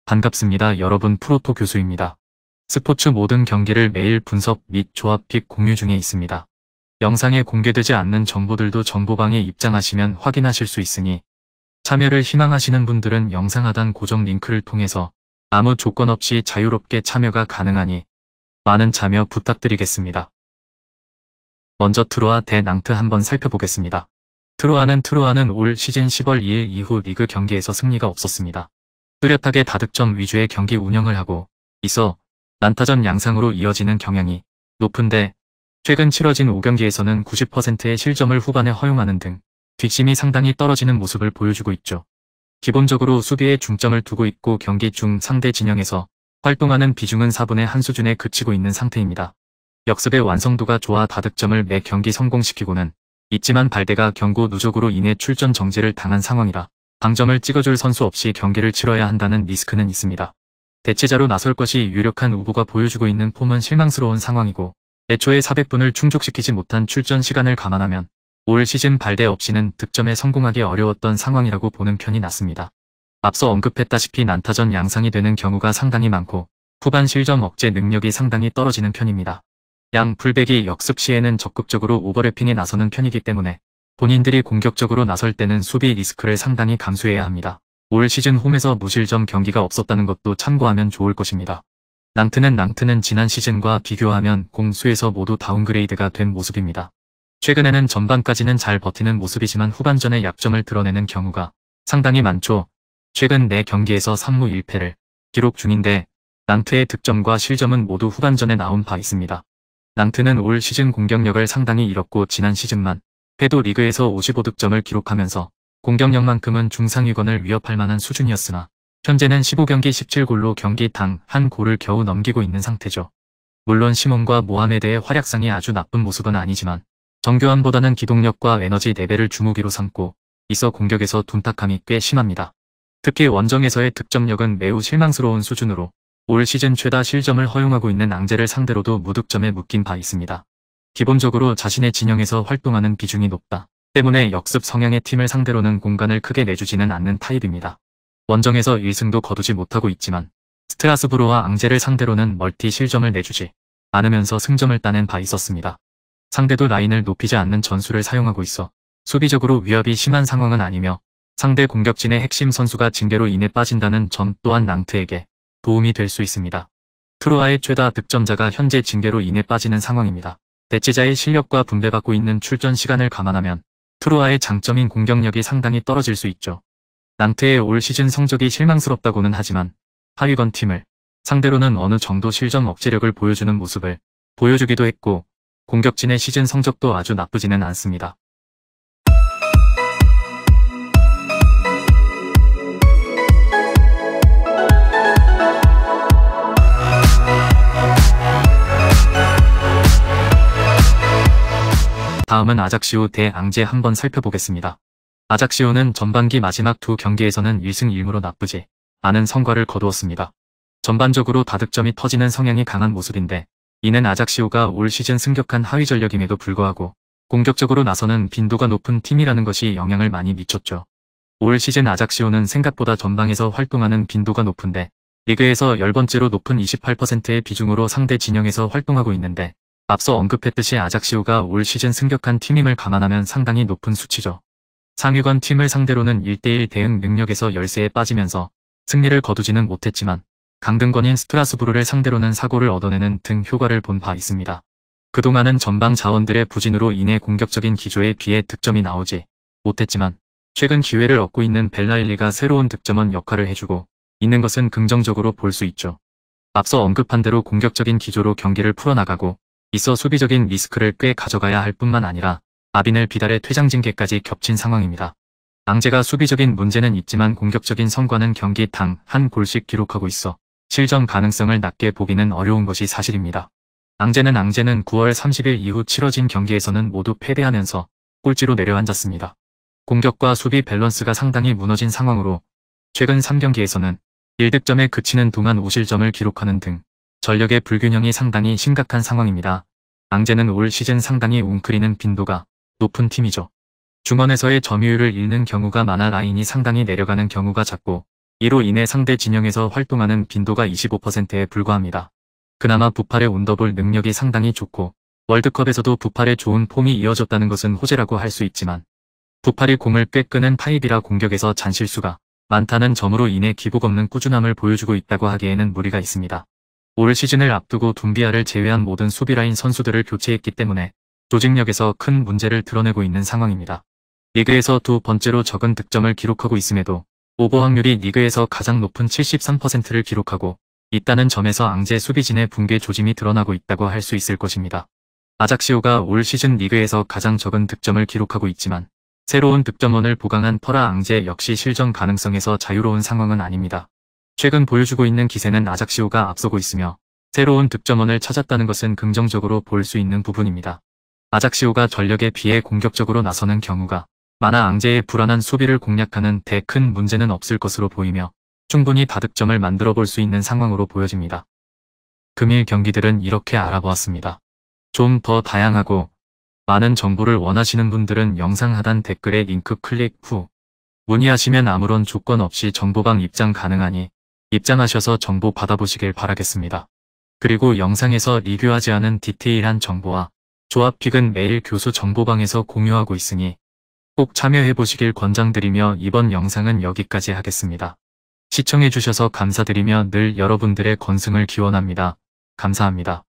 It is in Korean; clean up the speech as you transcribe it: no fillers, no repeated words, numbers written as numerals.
반갑습니다. 여러분, 프로토 교수입니다. 스포츠 모든 경기를 매일 분석 및 조합 픽 공유 중에 있습니다. 영상에 공개되지 않는 정보들도 정보방에 입장하시면 확인하실 수 있으니 참여를 희망하시는 분들은 영상 하단 고정 링크를 통해서 아무 조건 없이 자유롭게 참여가 가능하니 많은 참여 부탁드리겠습니다. 먼저 트로아 대 낭트 한번 살펴보겠습니다. 트로아는 올 시즌 10월 2일 이후 리그 경기에서 승리가 없었습니다. 뚜렷하게 다득점 위주의 경기 운영을 하고 있어 난타전 양상으로 이어지는 경향이 높은데 최근 치러진 5경기에서는 90%의 실점을 후반에 허용하는 등 뒷심이 상당히 떨어지는 모습을 보여주고 있죠. 기본적으로 수비에 중점을 두고 있고 경기 중 상대 진영에서 활동하는 비중은 4분의 1 수준에 그치고 있는 상태입니다. 역습의 완성도가 좋아 다득점을 매 경기 성공시키고는 있지만 발대가 경고 누적으로 인해 출전 정지를 당한 상황이라 방점을 찍어줄 선수 없이 경기를 치러야 한다는 리스크는 있습니다. 대체자로 나설 것이 유력한 우부가 보여주고 있는 폼은 실망스러운 상황이고 애초에 400분을 충족시키지 못한 출전 시간을 감안하면 올 시즌 발대 없이는 득점에 성공하기 어려웠던 상황이라고 보는 편이 낫습니다. 앞서 언급했다시피 난타전 양상이 되는 경우가 상당히 많고 후반 실점 억제 능력이 상당히 떨어지는 편입니다. 양 풀백이 역습 시에는 적극적으로 오버래핑에 나서는 편이기 때문에 본인들이 공격적으로 나설 때는 수비 리스크를 상당히 감수해야 합니다. 올 시즌 홈에서 무실점 경기가 없었다는 것도 참고하면 좋을 것입니다. 낭트는 지난 시즌과 비교하면 공수에서 모두 다운그레이드가 된 모습입니다. 최근에는 전반까지는 잘 버티는 모습이지만 후반전에 약점을 드러내는 경우가 상당히 많죠. 최근 4경기에서 3무 1패를 기록 중인데 낭트의 득점과 실점은 모두 후반전에 나온 바 있습니다. 낭트는 올 시즌 공격력을 상당히 잃었고 지난 시즌만 해도 리그에서 55득점을 기록하면서 공격력만큼은 중상위권을 위협할 만한 수준이었으나 현재는 15경기 17골로 경기당 1골을 겨우 넘기고 있는 상태죠. 물론 시몬과 모하메드의 활약상이 아주 나쁜 모습은 아니지만 정교함보다는 기동력과 에너지 레벨을 주무기로 삼고 있어 공격에서 둔탁함이 꽤 심합니다. 특히 원정에서의 득점력은 매우 실망스러운 수준으로 올 시즌 최다 실점을 허용하고 있는 앙제를 상대로도 무득점에 묶인 바 있습니다. 기본적으로 자신의 진영에서 활동하는 비중이 높다 때문에 역습 성향의 팀을 상대로는 공간을 크게 내주지는 않는 타입입니다. 원정에서 1승도 거두지 못하고 있지만 스트라스부르와 앙제를 상대로는 멀티 실점을 내주지 않으면서 승점을 따낸 바 있었습니다. 상대도 라인을 높이지 않는 전술을 사용하고 있어 수비적으로 위협이 심한 상황은 아니며 상대 공격진의 핵심 선수가 징계로 인해 빠진다는 점 또한 낭트에게 도움이 될 수 있습니다. 트로아의 최다 득점자가 현재 징계로 인해 빠지는 상황입니다. 대체자의 실력과 분배받고 있는 출전 시간을 감안하면 트로아의 장점인 공격력이 상당히 떨어질 수 있죠. 낭트의 올 시즌 성적이 실망스럽다고는 하지만 하위권 팀을 상대로는 어느 정도 실점 억제력을 보여주는 모습을 보여주기도 했고 공격진의 시즌 성적도 아주 나쁘지는 않습니다. 다음은 아작시오 대 앙제 한번 살펴보겠습니다. 아작시오는 전반기 마지막 2경기에서는 1승 1무로 나쁘지 않은 성과를 거두었습니다. 전반적으로 다득점이 터지는 성향이 강한 모습인데 이는 아작시오가 올 시즌 승격한 하위 전력임에도 불구하고 공격적으로 나서는 빈도가 높은 팀이라는 것이 영향을 많이 미쳤죠. 올 시즌 아작시오는 생각보다 전방에서 활동하는 빈도가 높은데 리그에서 10번째로 높은 28%의 비중으로 상대 진영에서 활동하고 있는데 앞서 언급했듯이 아작시오가 올 시즌 승격한 팀임을 감안하면 상당히 높은 수치죠. 상위권 팀을 상대로는 1대1 대응 능력에서 열세에 빠지면서 승리를 거두지는 못했지만 강등권인 스트라스부르를 상대로는 사고를 얻어내는 등 효과를 본 바 있습니다. 그동안은 전방 자원들의 부진으로 인해 공격적인 기조에 비해 득점이 나오지 못했지만 최근 기회를 얻고 있는 벨라일리가 새로운 득점원 역할을 해주고 있는 것은 긍정적으로 볼 수 있죠. 앞서 언급한 대로 공격적인 기조로 경기를 풀어나가고 있어 수비적인 리스크를 꽤 가져가야 할 뿐만 아니라 아비넬 비달의 퇴장 징계까지 겹친 상황입니다. 앙제가 수비적인 문제는 있지만 공격적인 성과는 경기당 1골씩 기록하고 있어 실점 가능성을 낮게 보기는 어려운 것이 사실입니다. 앙제는 9월 30일 이후 치러진 경기에서는 모두 패배하면서 꼴찌로 내려앉았습니다. 공격과 수비 밸런스가 상당히 무너진 상황으로 최근 3경기에서는 1득점에 그치는 동안 5실점을 기록하는 등 전력의 불균형이 상당히 심각한 상황입니다. 앙제는 올 시즌 상당히 웅크리는 빈도가 높은 팀이죠. 중원에서의 점유율을 잃는 경우가 많아 라인이 상당히 내려가는 경우가 잦고 이로 인해 상대 진영에서 활동하는 빈도가 25%에 불과합니다. 그나마 부팔의 온더볼 능력이 상당히 좋고 월드컵에서도 부팔의 좋은 폼이 이어졌다는 것은 호재라고 할 수 있지만 부팔이 공을 꽤 끄는 타입이라 공격에서 잔실수가 많다는 점으로 인해 기복 없는 꾸준함을 보여주고 있다고 하기에는 무리가 있습니다. 올 시즌을 앞두고 둠비아를 제외한 모든 수비라인 선수들을 교체했기 때문에 조직력에서 큰 문제를 드러내고 있는 상황입니다. 리그에서 두 번째로 적은 득점을 기록하고 있음에도 오버 확률이 리그에서 가장 높은 73%를 기록하고 있다는 점에서 앙제 수비진의 붕괴 조짐이 드러나고 있다고 할 수 있을 것입니다. 아작시오가 올 시즌 리그에서 가장 적은 득점을 기록하고 있지만 새로운 득점원을 보강한 퍼라 앙제 역시 실전 가능성에서 자유로운 상황은 아닙니다. 최근 보여주고 있는 기세는 아작시오가 앞서고 있으며 새로운 득점원을 찾았다는 것은 긍정적으로 볼 수 있는 부분입니다. 아작시오가 전력에 비해 공격적으로 나서는 경우가 많아 앙제의 불안한 수비를 공략하는 데 큰 문제는 없을 것으로 보이며 충분히 다득점을 만들어 볼 수 있는 상황으로 보여집니다. 금일 경기들은 이렇게 알아보았습니다. 좀 더 다양하고 많은 정보를 원하시는 분들은 영상 하단 댓글에 링크 클릭 후 문의하시면 아무런 조건 없이 정보방 입장 가능하니 입장하셔서 정보 받아보시길 바라겠습니다. 그리고 영상에서 리뷰하지 않은 디테일한 정보와 조합픽은 매일 교수 정보방에서 공유하고 있으니 꼭 참여해보시길 권장드리며 이번 영상은 여기까지 하겠습니다. 시청해주셔서 감사드리며 늘 여러분들의 건승을 기원합니다. 감사합니다.